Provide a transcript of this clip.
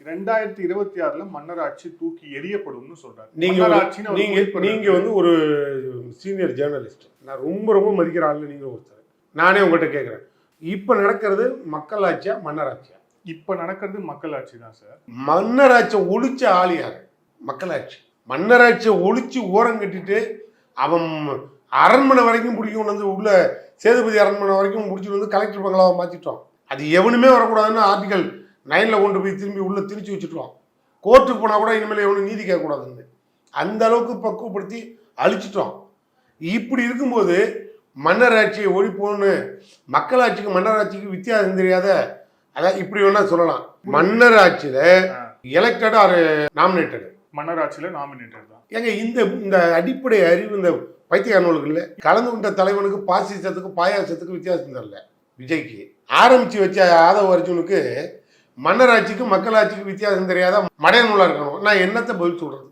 2026 மன்னர் ஆட்சி தூக்கி எறியப்படும்னு சொல்றாரு. நீங்க வந்து ஒரு சீனியர் ஜேர்னலிஸ்ட், நான் ரொம்ப மதிக்கிற ஆளு நீங்க ஒருத்தர். நானே உங்கள்கிட்ட கேட்குறேன், இப்போ நடக்கிறது மக்கள் ஆட்சியா மன்னர் ஆட்சியா? இப்போ நடக்கிறது மக்கள் ஆட்சி தான் சார். மன்னர் ஆட்சியை ஒழிச்ச ஆள் யாரு? மக்களாட்சி. மன்னர் ஆட்சியை ஒழிச்சு ஓரம் கட்டிட்டு அவன் அரண்மனை வரைக்கும் பிடிக்கும் வந்து உள்ள சேதுபதி அரண்மனை வரைக்கும் முடிச்சுட்டு வந்து கலெக்டர் பங்களாவை மாற்றிட்டோம். அது எவனுமே வரக்கூடாதுன்னு ஆர்டிகல் 9 கொண்டு போய் திரும்பி உள்ள திணிச்சு வச்சுட்டோம். கோர்ட்டுக்கு போனால் கூட இனிமேல் எவனும் நீதி கேட்கக்கூடாதுன்னு அந்த அளவுக்கு பக்குவப்படுத்தி அழிச்சிட்டோம். இப்படி இருக்கும்போது மன்னர் ஆட்சியை ஒழிப்போன்னு மக்களாட்சிக்கு மன்னர் ஆட்சிக்கு வித்தியாசம் தெரியாத, அதான் இப்படி வேணா சொல்லலாம். மன்னர் ஆட்சியில எலெக்டட் ஆர் நாமினேட்டட்? மன்னர் ஆட்சியில நாமினேட்டட் தான். ஏங்க இந்த அடிப்படை அறிவு இந்த பைத்திய நூல்கள்ல கலந்து கொண்ட தலைவனுக்கு பாசிசத்துக்கு பாயாசத்துக்கு வித்தியாசம் தெரியல. விஜய்க்கு ஆரம்பிச்சு வச்ச ஆதவ அர்ஜுனுக்கு மன்னர் ஆட்சிக்கு மக்களாட்சிக்கு வித்தியாசம் தெரியாத மடைய நூலா இருக்கணும். நான் என்னத்தை பதில் சொல்றது?